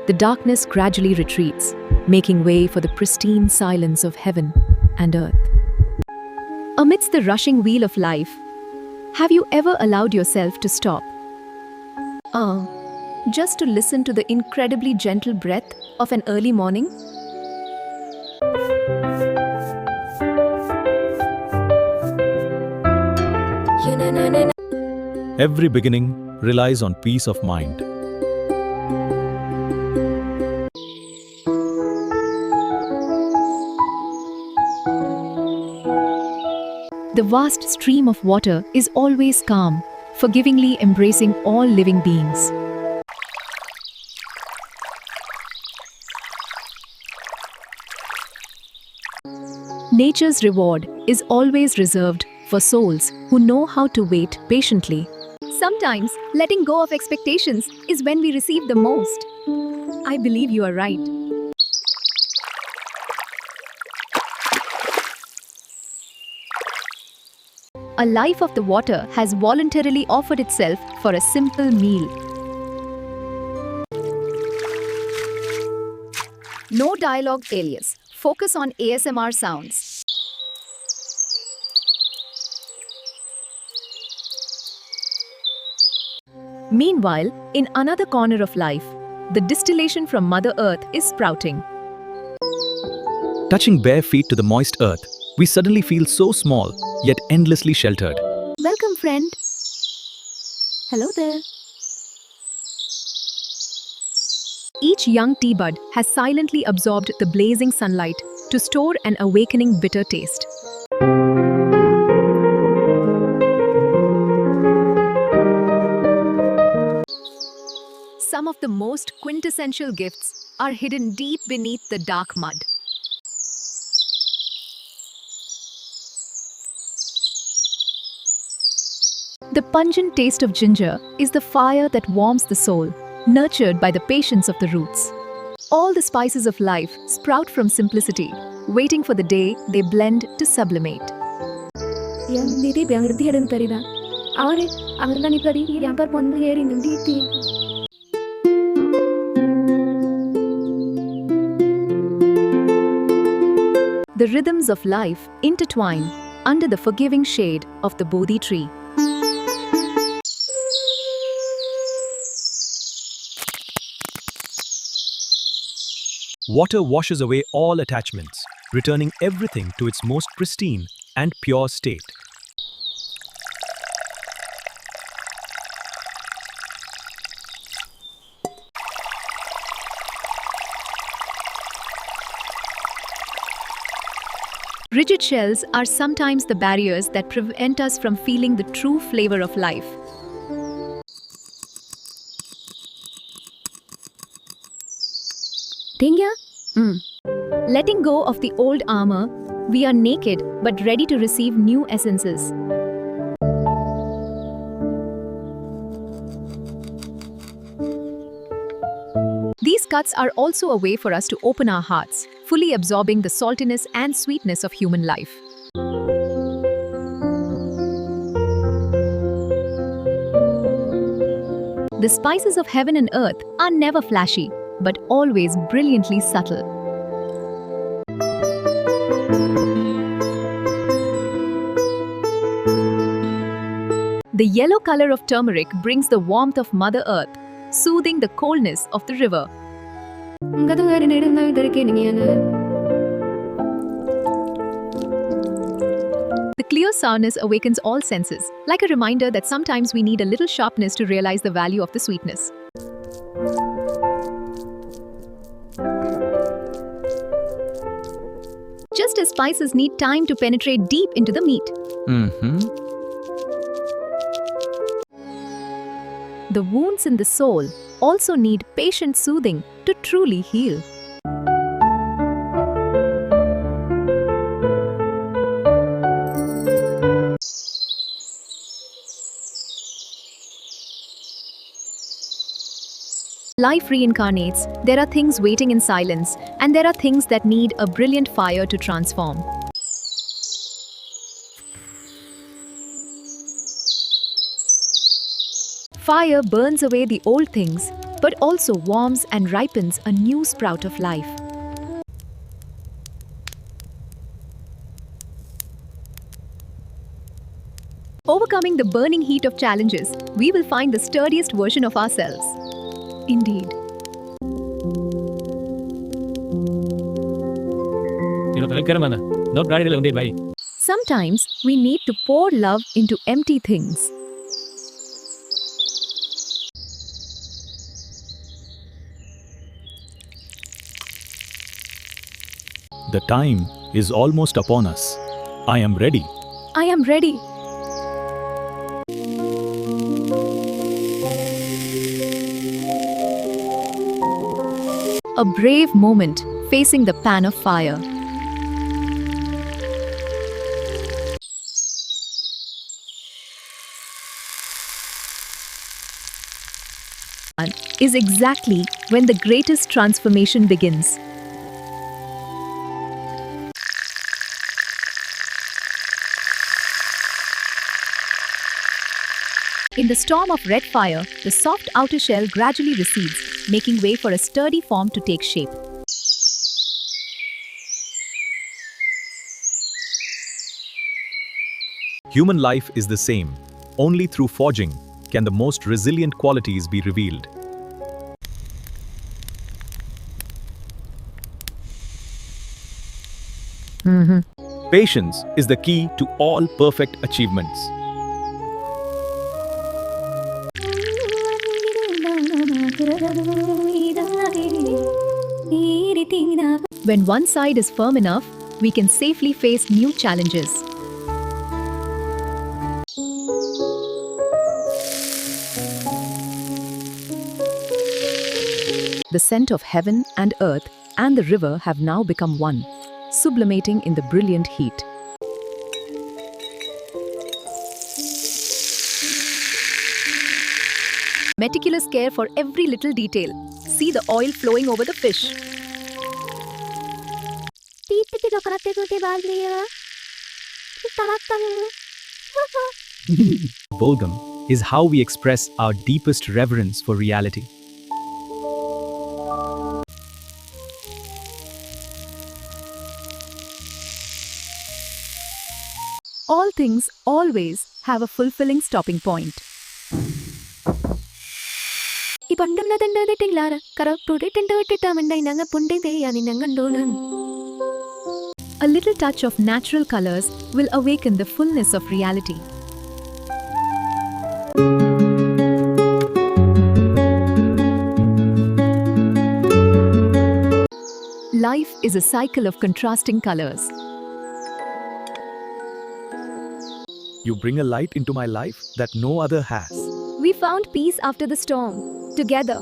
the darkness gradually retreats, making way for the pristine silence of heaven and earth. Amidst the rushing wheel of life, have you ever allowed yourself to stop? Just to listen to the incredibly gentle breath of an early morning? Every beginning relies on peace of mind. The vast stream of water is always calm, forgivingly embracing all living beings. Nature's reward is always reserved for souls who know how to wait patiently. Sometimes, letting go of expectations is when we receive the most. I believe you are right. A life of the water has voluntarily offered itself for a simple meal. No dialogue alias. Focus on ASMR sounds. Meanwhile, in another corner of life, the distillation from Mother Earth is sprouting. Touching bare feet to the moist earth, we suddenly feel so small, yet endlessly sheltered. Welcome, friend. Hello there. Each young tea bud has silently absorbed the blazing sunlight to store an awakening bitter taste. Some of the most quintessential gifts are hidden deep beneath the dark mud. The pungent taste of ginger is the fire that warms the soul, nurtured by the patience of the roots. All the spices of life sprout from simplicity, waiting for the day they blend to sublimate. The rhythms of life intertwine under the forgiving shade of the Bodhi tree. Water washes away all attachments, returning everything to its most pristine and pure state. Rigid shells are sometimes the barriers that prevent us from feeling the true flavor of life. Letting go of the old armor, we are naked but ready to receive new essences. These cuts are also a way for us to open our hearts, fully absorbing the saltiness and sweetness of human life. The spices of heaven and earth are never flashy, but always brilliantly subtle. The yellow color of turmeric brings the warmth of Mother Earth, soothing the coldness of the river. The clear sourness awakens all senses, like a reminder that sometimes we need a little sharpness to realize the value of the sweetness. Just as spices need time to penetrate deep into the meat. The wounds in the soul also need patient soothing to truly heal. Life reincarnates, there are things waiting in silence, and there are things that need a brilliant fire to transform. Fire burns away the old things, but also warms and ripens a new sprout of life. Overcoming the burning heat of challenges, we will find the sturdiest version of ourselves. Indeed. Sometimes we need to pour love into empty things. The time is almost upon us. I am ready. I am ready. A brave moment facing the pan of fire. Is exactly when the greatest transformation begins. In the storm of red fire, the soft outer shell gradually recedes, making way for a sturdy form to take shape. Human life is the same. Only through forging can the most resilient qualities be revealed. Patience is the key to all perfect achievements. When one side is firm enough, we can safely face new challenges. The scent of heaven and earth and the river have now become one, sublimating in the brilliant heat. Meticulous care for every little detail. See the oil flowing over the fish. Bolgam is how we express our deepest reverence for reality. All things always have a fulfilling stopping point. A little touch of natural colors will awaken the fullness of reality. Life is a cycle of contrasting colors. You bring a light into my life that no other has. We found peace after the storm, together.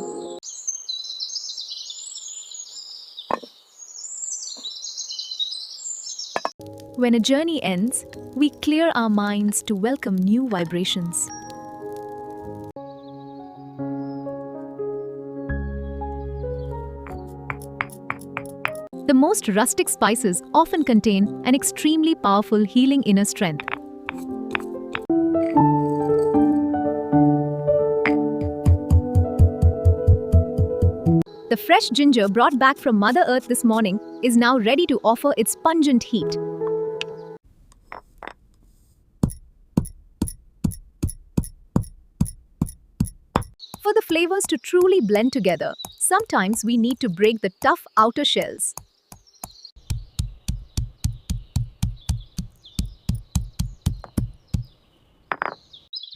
When a journey ends, we clear our minds to welcome new vibrations. The most rustic spices often contain an extremely powerful healing inner strength. The fresh ginger brought back from Mother Earth this morning is now ready to offer its pungent heat. For the flavors to truly blend together, sometimes we need to break the tough outer shells.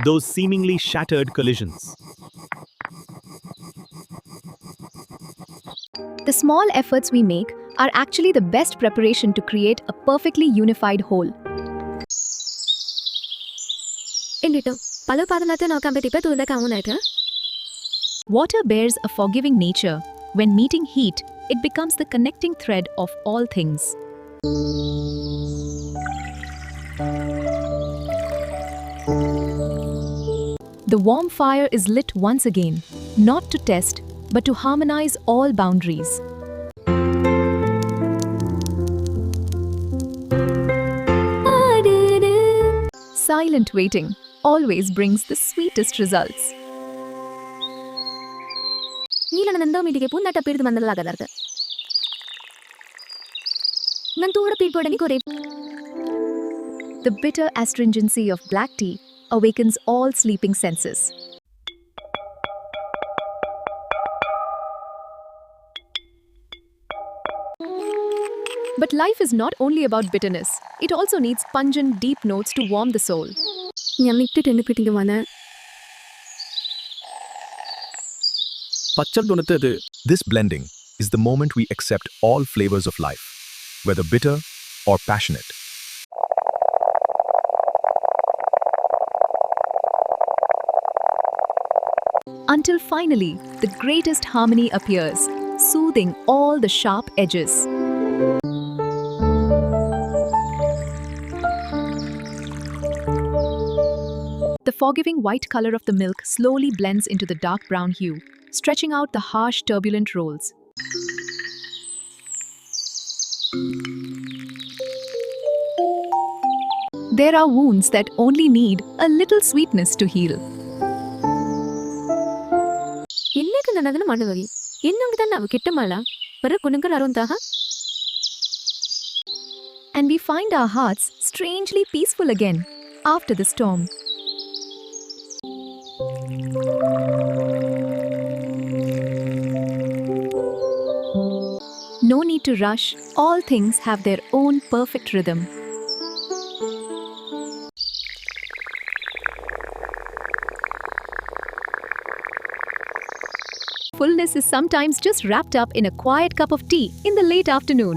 Those seemingly shattered collisions. The small efforts we make are actually the best preparation to create a perfectly unified whole. Water bears a forgiving nature. When meeting heat, it becomes the connecting thread of all things. The warm fire is lit once again, not to test, but to harmonize all boundaries. Silent waiting always brings the sweetest results. ನಂದೋ ಮೀಟಿಗೆ ಪುನ್ನಟ ಪಿಡಿದು ಮಂದಲಾಗದಾರ್ದ ನನ್ ತೂಡ ಪೀಡ್ಬೋಡನಿ ಕೊರೆ. The bitter astringency of black tea awakens all sleeping senses. But life is not only about bitterness. It also needs pungent, deep notes to warm the soul. ഞാൻ ഇട്ടിട്ട് എന്നെ പിടിക്ക് വന്ന് പച്ചടുണത്തത്. This blending is the moment we accept all flavors of life, whether bitter or passionate. Until finally, the greatest harmony appears, soothing all the sharp edges. The forgiving white color of the milk slowly blends into the dark brown hue, stretching out the harsh, turbulent rolls. There are wounds that only need a little sweetness to heal. എന്നേക്ക് ನನಗನ ಮಾಡುವಗಿ ಇನ್ನೊಂದು ನಾವು ಕೆಟ್ಟ ಮಾಡ ಬರ ಕುಣಕರ ಅರುಂತಹ. And we find our hearts strangely peaceful again after the storm. No need to rush, all things have their own perfect rhythm. Fullness is sometimes just wrapped up in a quiet cup of tea in the late afternoon.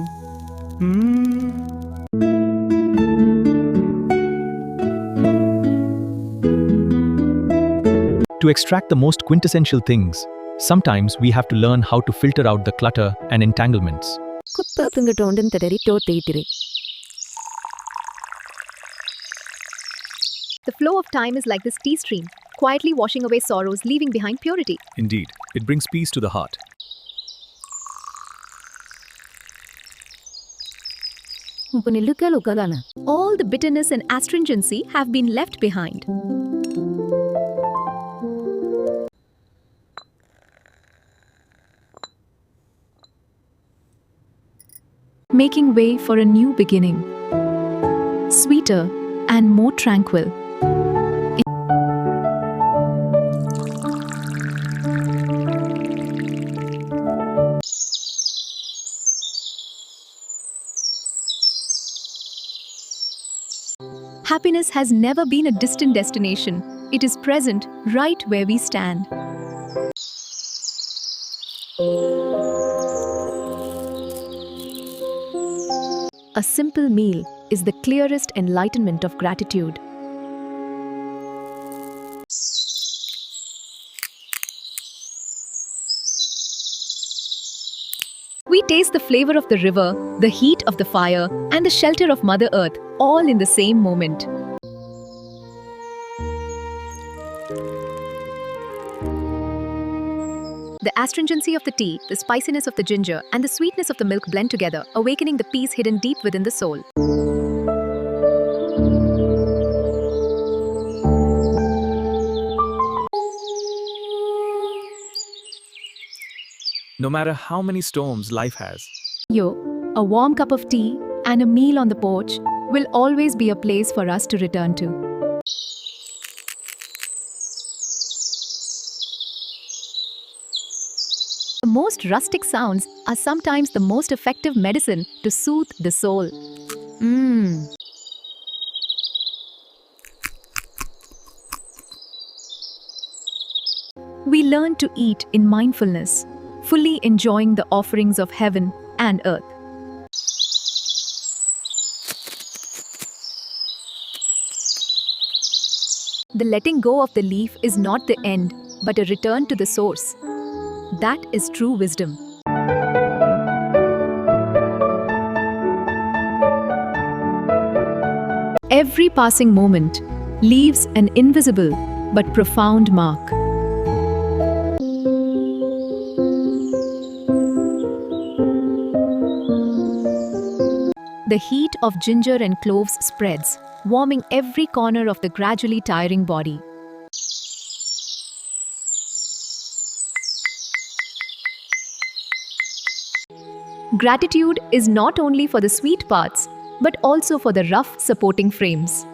To extract the most quintessential things, sometimes we have to learn how to filter out the clutter and entanglements. Kuppa ಪಿಂಗಟೋಂಡನ್ ತಡರಿ ಟೋಟೈತಿರಿ. The flow of time is like this tea stream, quietly washing away sorrows, leaving behind purity. Indeed, it brings peace to the heart. ಉಪನಿಲ್ಲುಕಲು ಉಕಗಾನ. All the bitterness and astringency have been left behind. Making way for a new beginning, sweeter and more tranquil. Happiness has never been a distant destination. It is present right where we stand. A simple meal is the clearest enlightenment of gratitude. We taste the flavor of the river, the heat of the fire, and the shelter of Mother Earth, all in the same moment. The astringency of the tea, the spiciness of the ginger, and the sweetness of the milk blend together, awakening the peace hidden deep within the soul. No matter how many storms life has, A warm cup of tea and a meal on the porch will always be a place for us to return to. The most rustic sounds are sometimes the most effective medicine to soothe the soul. We learn to eat in mindfulness, fully enjoying the offerings of heaven and earth. The letting go of the leaf is not the end, but a return to the source. That is true wisdom. Every passing moment leaves an invisible but profound mark. The heat of ginger and cloves spreads, warming every corner of the gradually tiring body. Gratitude is not only for the sweet parts, but also for the rough supporting frames.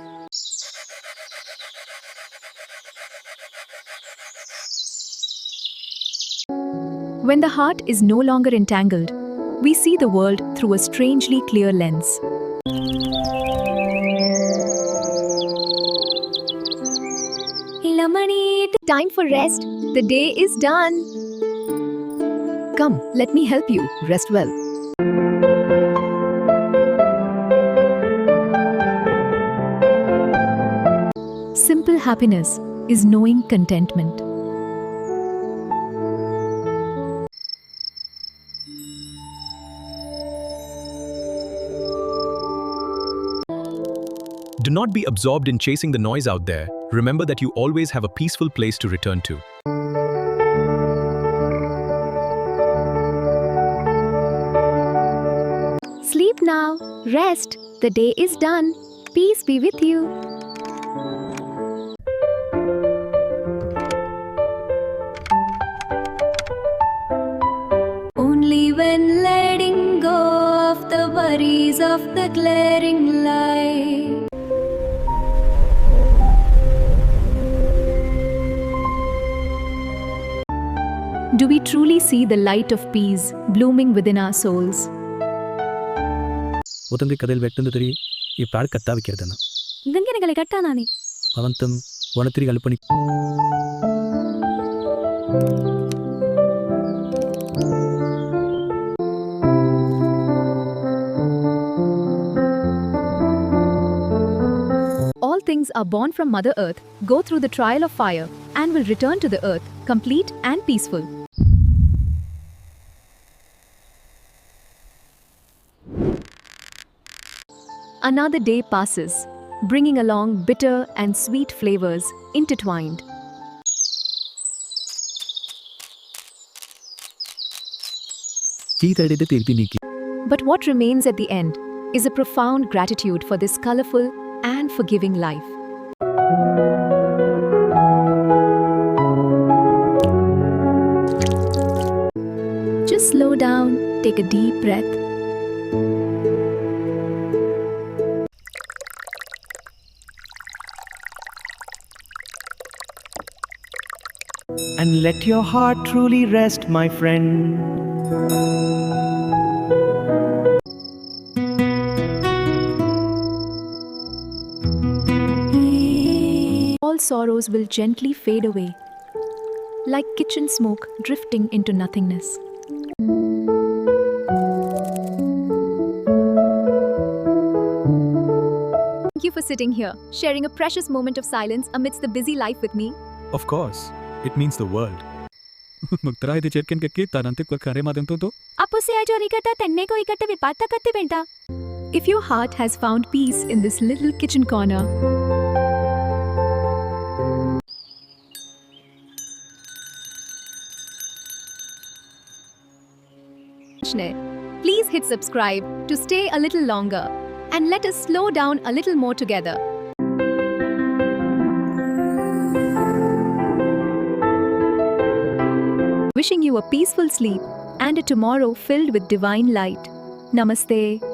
When the heart is no longer entangled, we see the world through a strangely clear lens. Time for rest. The day is done. Come, let me help you rest well. Simple happiness is knowing contentment. Do not be absorbed in chasing the noise out there. Remember that you always have a peaceful place to return to. Sleep now. Rest. The day is done. Peace be with you. Only when letting go of the worries of the glaring light. Do we truly see the light of peace blooming within our souls? Uttangi ಕದಲ್ ವ್ಯಕ್ತಂದು ತಿರಿ ಈ proud ಕತ್ತಾ ವಿಕ್ಕಿರ್ದನ ಗಂಗೆನಗಲೆ ಕಟ್ಟಾನಾನೆ ಅವಂತಂ ಒಣತಿರಿ ಅಲ್ಪನಿ All things are born from Mother Earth, go through the trial of fire, and will return to the earth, complete and peaceful. Another day passes, bringing along bitter and sweet flavors intertwined. ಚೀತಡಿದ ತಿರ್ತಿ ನೀಕಿ But what remains at the end is a profound gratitude for this colorful and forgiving life. Just slow down, take a deep breath. And let your heart truly rest, my friend. All sorrows will gently fade away, like kitchen smoke drifting into nothingness. Thank you for sitting here, sharing a precious moment of silence amidst the busy life with me. Of course, it means the world. ಮುಕ್ತರ ಇದು ಚೆರ್ಕೆನ್ ಕೆಕ್ಕಿ ತಾನಂತೆ ಕರೆ ಮಾದಂತಂತು ಅಪ್ಪುಸೆ ಆಜೋ ರಿಕಟ ತೆನ್ನೆಕೋ ಇಕಟ ವಿಪಾತ ಕತ್ತಿ ಬೆಂಟ If your heart has found peace in this little kitchen corner, please hit subscribe to stay a little longer and let us slow down a little more together. Wishing you a peaceful sleep and a tomorrow filled with divine light. Namaste.